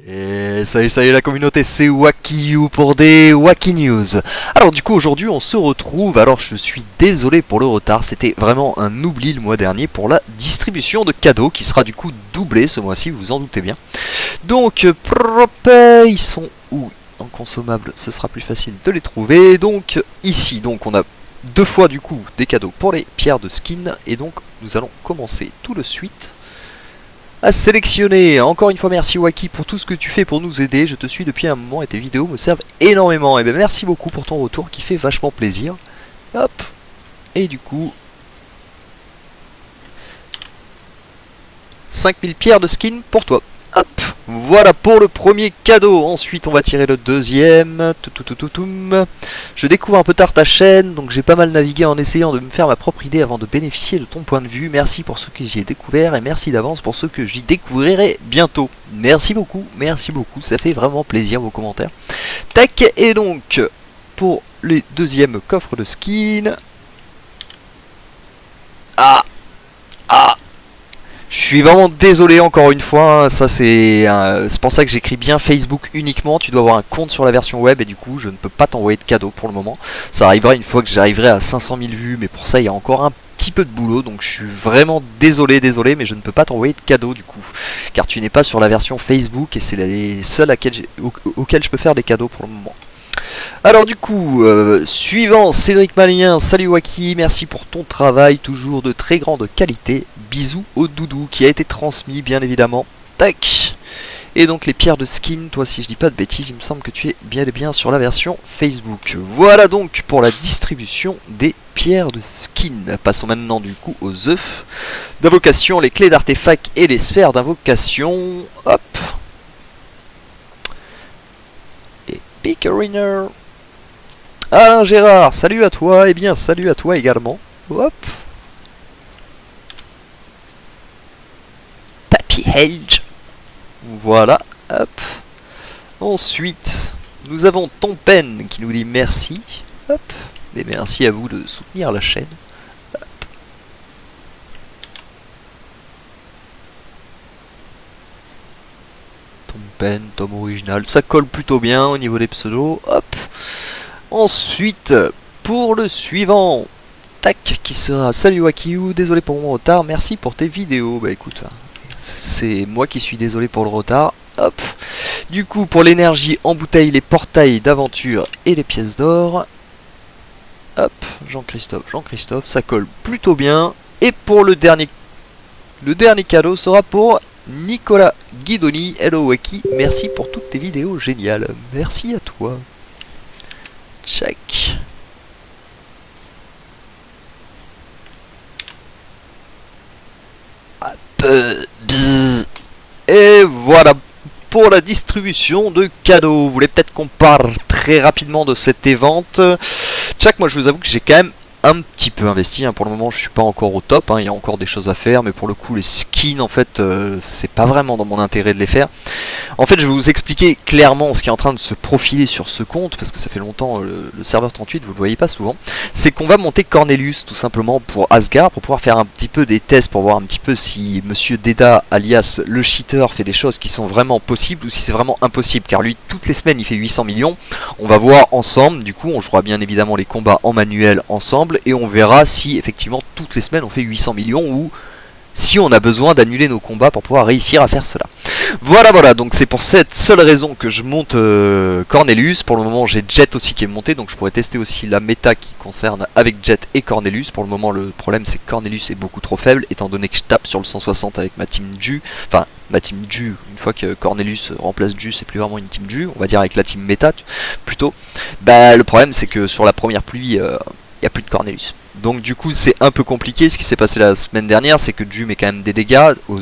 Et salut la communauté, c'est Wakiyu pour des Wacky News. Alors du coup aujourd'hui on se retrouve, alors je suis désolé pour le retard, c'était vraiment un oubli le mois dernier pour la distribution de cadeaux qui sera du coup doublée ce mois-ci, vous vous en doutez bien. Donc ils sont où? En consommable, ce sera plus facile de les trouver. Donc ici, donc on a deux fois du coup des cadeaux pour les pierres de skin et donc nous allons commencer tout de suite à sélectionner. Encore une fois merci Waki pour tout ce que tu fais pour nous aider, je te suis depuis un moment et tes vidéos me servent énormément. Et bien merci beaucoup pour ton retour qui fait vachement plaisir. Hop. Et du coup 5000 pierres de skin pour toi. Hop. Voilà pour le premier cadeau. Ensuite on va tirer le deuxième. Je découvre un peu tard ta chaîne, donc j'ai pas mal navigué en essayant de me faire ma propre idée avant de bénéficier de ton point de vue. Merci pour ceux que j'y ai découvert et merci d'avance pour ceux que j'y découvrirai bientôt. Merci beaucoup, ça fait vraiment plaisir vos commentaires. Tac, et donc pour les deuxièmes coffres de skin. Ah, je suis vraiment désolé encore une fois, hein, ça c'est pour ça que j'écris bien Facebook uniquement, tu dois avoir un compte sur la version web et du coup je ne peux pas t'envoyer de cadeaux pour le moment. Ça arrivera une fois que j'arriverai à 500 000 vues, mais pour ça il y a encore un petit peu de boulot, donc je suis vraiment désolé, mais je ne peux pas t'envoyer de cadeaux du coup, car tu n'es pas sur la version Facebook et c'est les seuls auxquels je peux faire des cadeaux pour le moment. Alors du coup, suivant Cédric Malien, salut Waki, merci pour ton travail, toujours de très grande qualité, bisous au doudou qui a été transmis bien évidemment, tac. Et donc les pierres de skin, toi si je dis pas de bêtises, il me semble que tu es bien et bien sur la version Facebook. Voilà donc pour la distribution des pierres de skin. Passons maintenant du coup aux œufs d'invocation, les clés d'artefact et les sphères d'invocation, hop. Et pick a winner. Alain Gérard, salut à toi, et bien salut à toi également. Hop. Papy Hedge. Voilà, hop. Ensuite, nous avons Tompen qui nous dit merci. Hop. Et merci à vous de soutenir la chaîne. Hop. Tompen, tome original, ça colle plutôt bien au niveau des pseudos. Hop. Ensuite, pour le suivant, tac, qui sera salut Wakiyu, désolé pour mon retard, merci pour tes vidéos. Bah écoute, c'est moi qui suis désolé pour le retard. Hop. Du coup, pour l'énergie en bouteille, les portails d'aventure et les pièces d'or. Hop, Jean-Christophe, ça colle plutôt bien. Et pour le dernier cadeau sera pour Nicolas Guidoni. Hello Waki, merci pour toutes tes vidéos géniales. Merci à toi. Check. Et voilà pour la distribution de cadeaux. Vous voulez peut-être qu'on parle très rapidement de cette évente. Check, moi je vous avoue que j'ai quand même un petit peu investi, hein. Pour le moment je suis pas encore au top, hein. Il y a encore des choses à faire, mais pour le coup les skins en fait c'est pas vraiment dans mon intérêt de les faire. En fait je vais vous expliquer clairement ce qui est en train de se profiler sur ce compte, parce que ça fait longtemps, le serveur 38 vous le voyez pas souvent. C'est qu'on va monter Cornelius tout simplement pour Asgard, pour pouvoir faire un petit peu des tests, pour voir un petit peu si Monsieur Deda alias le cheater fait des choses qui sont vraiment possibles ou si c'est vraiment impossible, car lui toutes les semaines il fait 800 millions. On va voir ensemble, du coup on jouera bien évidemment les combats en manuel ensemble et on verra si effectivement toutes les semaines on fait 800 millions ou si on a besoin d'annuler nos combats pour pouvoir réussir à faire cela. Voilà, donc c'est pour cette seule raison que je monte Cornelius. Pour le moment j'ai Jet aussi qui est monté, donc je pourrais tester aussi la méta qui concerne avec Jet et Cornelius. Pour le moment le problème c'est que Cornelius est beaucoup trop faible, étant donné que je tape sur le 160 avec ma team Ju. Enfin ma team Ju, une fois que Cornelius remplace Ju, c'est plus vraiment une team Ju, on va dire avec la team méta plutôt. Bah le problème c'est que sur la première pluie, il n'y a plus de Cornelius. Donc du coup c'est un peu compliqué. Ce qui s'est passé la semaine dernière, c'est que Ju met quand même des dégâts aux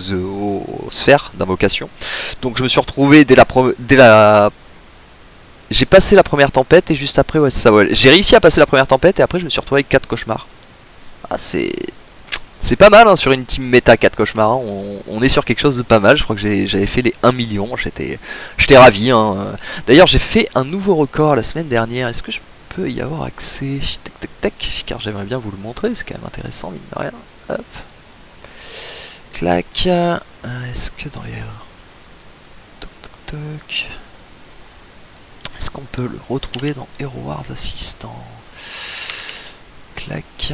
sphères d'invocation. Donc je me suis retrouvé j'ai passé la première tempête et juste après, ouais c'est ça, ouais. J'ai réussi à passer la première tempête et après je me suis retrouvé avec 4 cauchemars. Ah c'est pas mal, hein, sur une team méta 4 cauchemars, hein. On est sur quelque chose de pas mal. Je crois que j'avais fait les 1 million, j'étais ravi, hein. D'ailleurs j'ai fait un nouveau record la semaine dernière. Est-ce que je peux y avoir accès? Tac, car j'aimerais bien vous le montrer, c'est quand même intéressant mine de rien. Hop. Clac. Est-ce que dans les... toc. Est-ce qu'on peut le retrouver dans Hero Wars Assistant? Clac.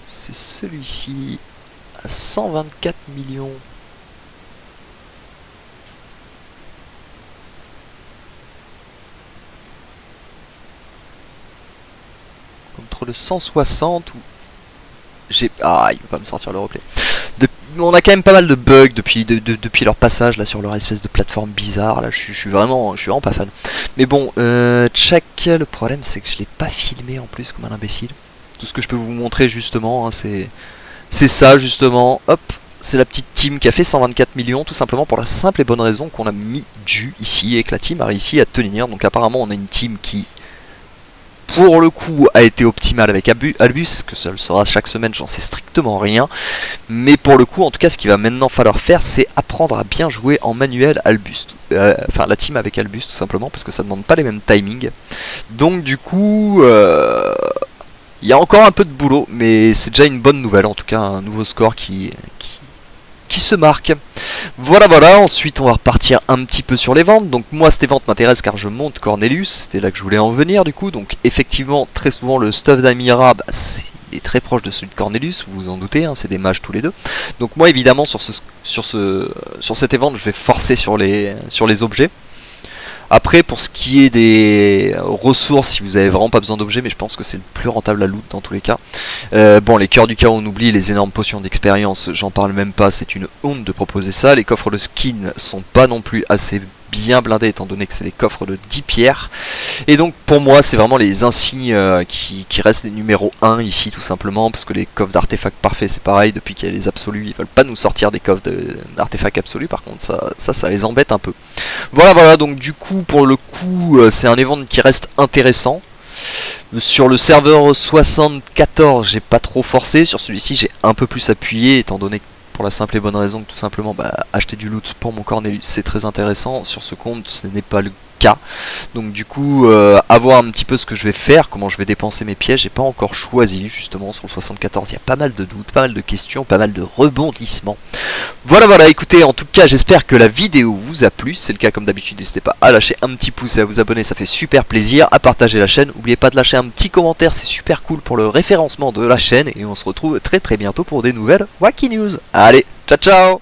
C'est celui-ci. À 124 millions. Contre le 160 ou... Ah, il va pas me sortir le replay. On a quand même pas mal de bugs depuis leur passage là sur leur espèce de plateforme bizarre. Là, je suis vraiment pas fan. Mais bon, check. Le problème, c'est que je l'ai pas filmé en plus comme un imbécile. Tout ce que je peux vous montrer justement, hein, c'est ça justement. Hop, c'est la petite team qui a fait 124 millions, tout simplement pour la simple et bonne raison qu'on a mis du ici et que la team a réussi à tenir. Donc apparemment, on a une team qui, pour le coup, a été optimale avec Albus, que ça le sera chaque semaine, j'en sais strictement rien. Mais pour le coup, en tout cas, ce qu'il va maintenant falloir faire, c'est apprendre à bien jouer en manuel Albus. Enfin, la team avec Albus, tout simplement, parce que ça demande pas les mêmes timings. Donc du coup... il y a encore un peu de boulot, mais c'est déjà une bonne nouvelle, en tout cas un nouveau score qui se marque. Voilà, ensuite on va repartir un petit peu sur les ventes. Donc moi cette vente m'intéresse car je monte Cornelius, c'était là que je voulais en venir du coup. Donc effectivement, très souvent le stuff d'Amira, il est très proche de celui de Cornelius, vous vous en doutez, hein, c'est des mages tous les deux. Donc moi évidemment sur cette event je vais forcer sur les objets. Après, pour ce qui est des ressources, si vous avez vraiment pas besoin d'objets, mais je pense que c'est le plus rentable à loot dans tous les cas. Bon, les cœurs du chaos, on oublie, les énormes potions d'expérience, j'en parle même pas, c'est une honte de proposer ça. Les coffres de skin sont pas non plus assez bien blindés, étant donné que c'est les coffres de 10 pierres. Et donc, pour moi, c'est vraiment les insignes qui restent les numéros 1 ici, tout simplement, parce que les coffres d'artefacts parfaits, c'est pareil, depuis qu'il y a les absolus, ils veulent pas nous sortir des coffres d'artefacts absolus, par contre, ça les embête un peu. Voilà, donc du coup, pour le coup, c'est un event qui reste intéressant. Sur le serveur 74, j'ai pas trop forcé, sur celui-ci, j'ai un peu plus appuyé, étant donné que pour la simple et bonne raison que tout simplement acheter du loot pour mon Cornelius c'est très intéressant. Sur ce compte ce n'est pas le cas, donc du coup à voir un petit peu ce que je vais faire, comment je vais dépenser mes pièges. J'ai pas encore choisi justement. Sur le 74 il y a pas mal de doutes, pas mal de questions, pas mal de rebondissements. Voilà, écoutez, en tout cas j'espère que la vidéo vous a plu. Si c'est le cas, comme d'habitude, n'hésitez pas à lâcher un petit pouce et à vous abonner, ça fait super plaisir, à partager la chaîne. N'oubliez pas de lâcher un petit commentaire, c'est super cool pour le référencement de la chaîne. Et on se retrouve très bientôt pour des nouvelles Wacky News. Allez, ciao